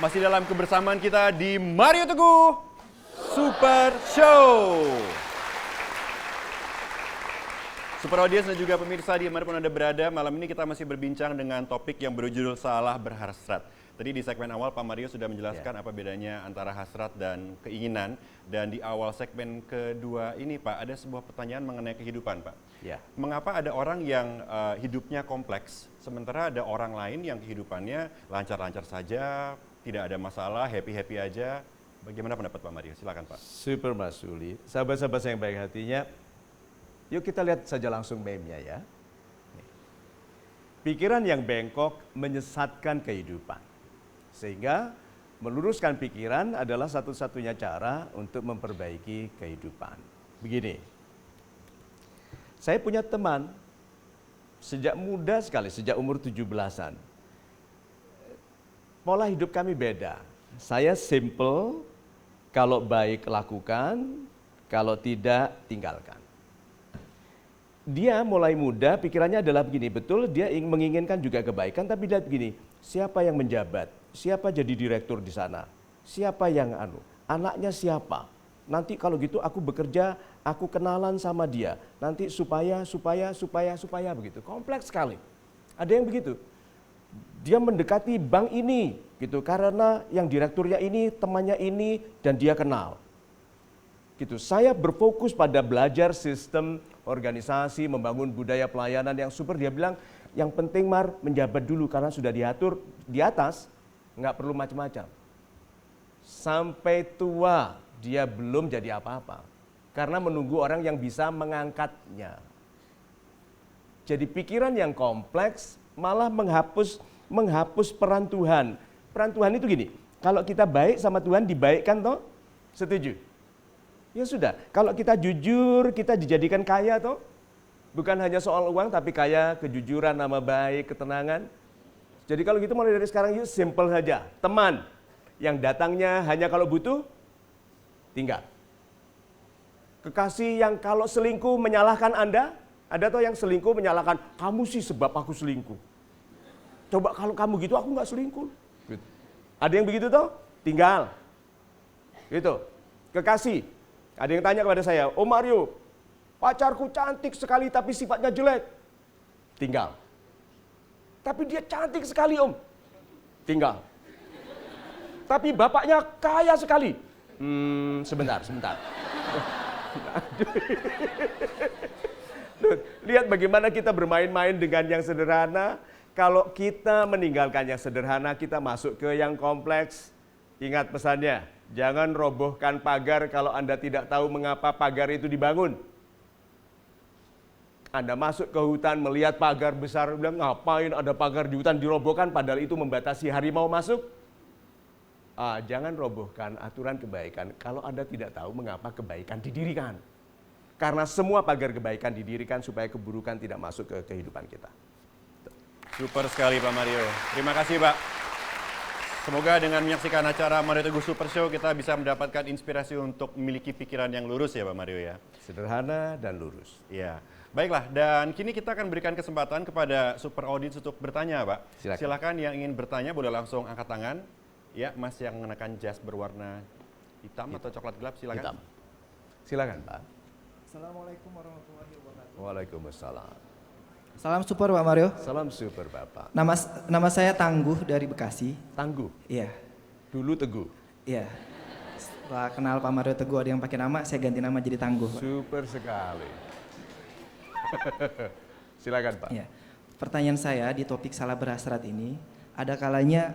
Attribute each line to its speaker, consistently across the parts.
Speaker 1: Masih dalam kebersamaan kita di Mario Teguh Super Show. Super Audience dan juga pemirsa dimanapun Anda berada, malam ini kita masih berbincang dengan topik yang berjudul Salah Berhasrat. Tadi di segmen awal Pak Mario sudah menjelaskan apa bedanya antara hasrat dan keinginan. Dan di awal segmen kedua ini Pak, ada sebuah pertanyaan mengenai kehidupan Pak.
Speaker 2: Ya.
Speaker 1: Mengapa ada orang yang hidupnya kompleks, sementara ada orang lain yang kehidupannya lancar-lancar saja, tidak ada masalah, happy-happy aja. Bagaimana pendapat Pak Mario? Silakan Pak.
Speaker 2: Super Mas Suli. Sahabat-sahabat yang baik hatinya, yuk kita lihat saja langsung meme-nya ya. Pikiran yang bengkok menyesatkan kehidupan. Sehingga meluruskan pikiran adalah satu-satunya cara untuk memperbaiki kehidupan. Begini, saya punya teman sejak muda sekali, sejak umur 17-an. Pola hidup kami beda. Saya simple, kalau baik lakukan, kalau tidak tinggalkan. Dia mulai muda, pikirannya adalah begini, betul dia menginginkan juga kebaikan, tapi lihat begini, siapa yang menjabat, siapa jadi direktur di sana, siapa yang anaknya siapa, nanti kalau gitu aku bekerja, aku kenalan sama dia, nanti supaya begitu, kompleks sekali. Ada yang begitu, dia mendekati bank ini, gitu, karena yang direkturnya ini, temannya ini, dan dia kenal. Gitu. Saya berfokus pada belajar sistem organisasi, membangun budaya pelayanan yang super. Dia bilang, yang penting Mar, menjabat dulu karena sudah diatur di atas, nggak perlu macam-macam. Sampai tua, dia belum jadi apa-apa. Karena menunggu orang yang bisa mengangkatnya. Jadi pikiran yang kompleks malah menghapus peran Tuhan. Peran Tuhan itu gini, kalau kita baik sama Tuhan, dibaikkan toh, setuju? Ya sudah, kalau kita jujur, kita dijadikan kaya toh. Bukan hanya soal uang, tapi kaya, kejujuran, nama baik, ketenangan. Jadi kalau gitu mulai dari sekarang yuk simple saja. Teman yang datangnya hanya kalau butuh, tinggal. Kekasih yang kalau selingkuh menyalahkan Anda, ada toh yang selingkuh menyalahkan, kamu sih sebab aku selingkuh. Coba kalau kamu gitu, aku nggak selingkuh. Gitu. Ada yang begitu toh? Tinggal. Gitu. Kekasih. Ada yang tanya kepada saya, "Oh Mario, pacarku cantik sekali tapi sifatnya jelek." Tinggal. "Tapi dia cantik sekali Om." Tinggal. "Tapi bapaknya kaya sekali." Sebentar. Lihat bagaimana kita bermain-main dengan yang sederhana. Kalau kita meninggalkan yang sederhana, kita masuk ke yang kompleks. Ingat pesannya, jangan robohkan pagar kalau Anda tidak tahu mengapa pagar itu dibangun. Anda masuk ke hutan melihat pagar besar, bilang ngapain ada pagar di hutan dirobohkan padahal itu membatasi harimau masuk. Jangan robohkan aturan kebaikan kalau Anda tidak tahu mengapa kebaikan didirikan. Karena semua pagar kebaikan didirikan supaya keburukan tidak masuk ke kehidupan kita.
Speaker 1: Super sekali Pak Mario. Terima kasih Pak. Semoga dengan menyaksikan acara Mario Teguh Super Show kita bisa mendapatkan inspirasi untuk memiliki pikiran yang lurus ya Pak Mario ya.
Speaker 2: Sederhana dan lurus.
Speaker 1: Ya, baiklah. Dan kini kita akan berikan kesempatan kepada Super Audience untuk bertanya Pak. Silakan yang ingin bertanya boleh langsung angkat tangan. Ya, Mas yang mengenakan jas berwarna hitam atau coklat gelap silakan.
Speaker 2: Hitam. Silakan Pak.
Speaker 3: Assalamualaikum warahmatullahi wabarakatuh.
Speaker 2: Waalaikumsalam.
Speaker 3: Salam super Pak Mario.
Speaker 2: Salam super Bapak.
Speaker 3: Nama saya Tangguh dari Bekasi.
Speaker 2: Tangguh.
Speaker 3: Iya.
Speaker 2: Dulu Teguh.
Speaker 3: Iya. Setelah kenal Pak Mario Teguh ada yang pakai nama, saya ganti nama jadi Tangguh. Pak.
Speaker 2: Super sekali. Silakan Pak.
Speaker 3: Iya. Pertanyaan saya di topik salah berhasrat ini, ada kalanya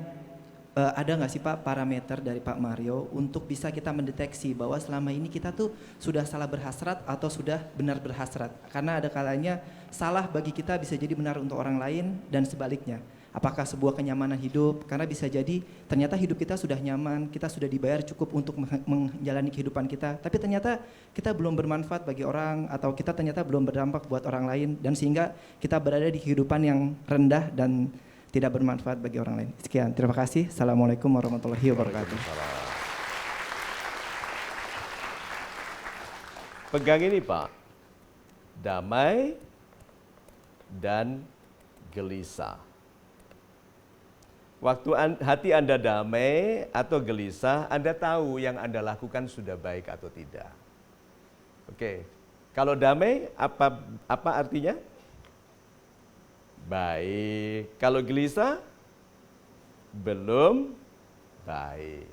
Speaker 3: ada nggak sih Pak parameter dari Pak Mario untuk bisa kita mendeteksi bahwa selama ini kita tuh sudah salah berhasrat atau sudah benar berhasrat? Karena ada kalanya salah bagi kita bisa jadi benar untuk orang lain dan sebaliknya. Apakah sebuah kenyamanan hidup? Karena bisa jadi ternyata hidup kita sudah nyaman, kita sudah dibayar cukup untuk menjalani kehidupan kita, tapi ternyata kita belum bermanfaat bagi orang atau kita ternyata belum berdampak buat orang lain dan sehingga kita berada di kehidupan yang rendah dan tidak bermanfaat bagi orang lain. Sekian, terima kasih. Assalamualaikum warahmatullahi wabarakatuh.
Speaker 2: Pegang ini Pak, damai dan gelisah. Waktu hati Anda damai atau gelisah, Anda tahu yang Anda lakukan sudah baik atau tidak. Oke, kalau damai apa artinya? Baik. Kalau gelisah, belum baik.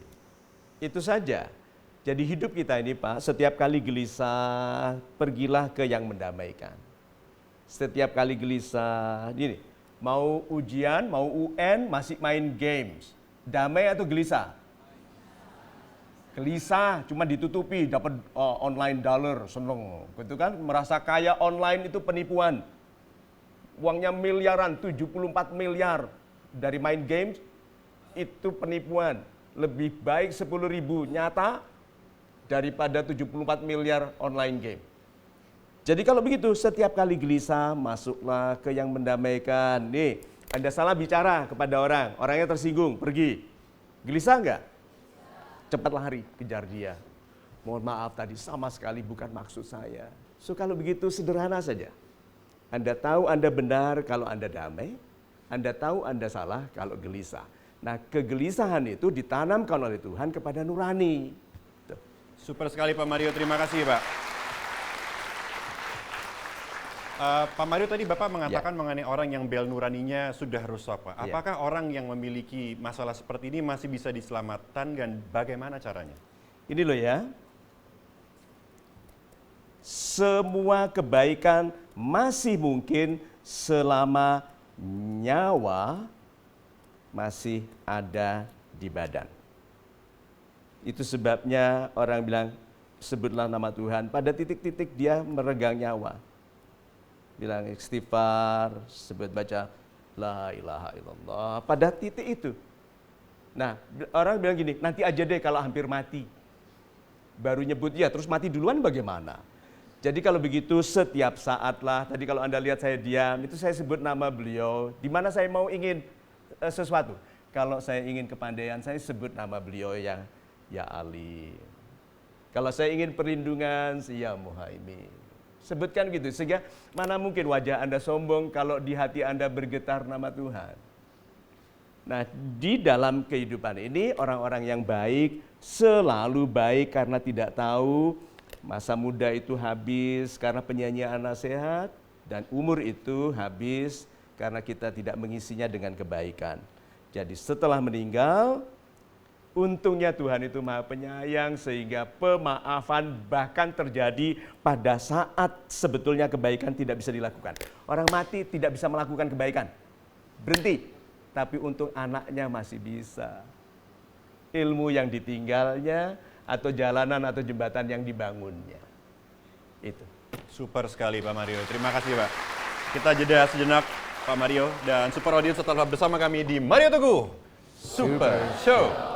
Speaker 2: Itu saja. Jadi hidup kita ini Pak, setiap kali gelisah, pergilah ke yang mendamaikan. Setiap kali gelisah, gini, mau ujian, mau UN, masih main games. Damai atau gelisah? Gelisah, cuma ditutupi, dapat online dollar, seneng. Gitu kan, merasa kaya online itu penipuan. Uangnya miliaran, 74 miliar dari main games, itu penipuan. Lebih baik 10.000 nyata daripada 74 miliar online game. Jadi kalau begitu, setiap kali gelisah, masuklah ke yang mendamaikan. Nih, Anda salah bicara kepada orang, orangnya tersinggung, pergi. Gelisah enggak? Cepat lari, kejar dia. Mohon maaf tadi, sama sekali bukan maksud saya. So kalau begitu, sederhana saja. Anda tahu Anda benar kalau Anda damai, Anda tahu Anda salah kalau gelisah. Nah, kegelisahan itu ditanamkan oleh Tuhan kepada nurani. Tuh.
Speaker 1: Super sekali Pak Mario, terima kasih Pak. Pak Mario tadi Bapak mengatakan mengenai orang yang bel nuraninya sudah rusak Pak. Apakah orang yang memiliki masalah seperti ini masih bisa diselamatkan dan bagaimana caranya?
Speaker 2: Ini loh ya, semua kebaikan masih mungkin selama nyawa masih ada di badan. Itu sebabnya orang bilang, sebutlah nama Tuhan, pada titik-titik dia meregang nyawa. Bilang istighfar, sebut baca la ilaha illallah, pada titik itu. Nah, orang bilang gini, nanti aja deh kalau hampir mati. Baru nyebut, ya terus mati duluan bagaimana? Jadi kalau begitu setiap saat lah, tadi kalau Anda lihat saya diam, itu saya sebut nama beliau, di mana saya mau ingin sesuatu. Kalau saya ingin kepandaian, saya sebut nama beliau yang ya Ali. Kalau saya ingin perlindungan, ya Muhaimin. Sebutkan gitu, sehingga mana mungkin wajah Anda sombong kalau di hati Anda bergetar nama Tuhan. Nah, di dalam kehidupan ini orang-orang yang baik selalu baik karena tidak tahu masa muda itu habis karena penyanyian nasihat dan umur itu habis karena kita tidak mengisinya dengan kebaikan. Jadi setelah meninggal, untungnya Tuhan itu Maha Penyayang sehingga pemaafan bahkan terjadi pada saat sebetulnya kebaikan tidak bisa dilakukan. Orang mati tidak bisa melakukan kebaikan, berhenti. Tapi untuk anaknya masih bisa. Ilmu yang ditinggalnya atau jalanan atau jembatan yang dibangunnya. Itu.
Speaker 1: Super sekali Pak Mario, terima kasih Pak. Kita jeda sejenak Pak Mario dan Super Audience tetaplah bersama kami di Mario Teguh Super Show.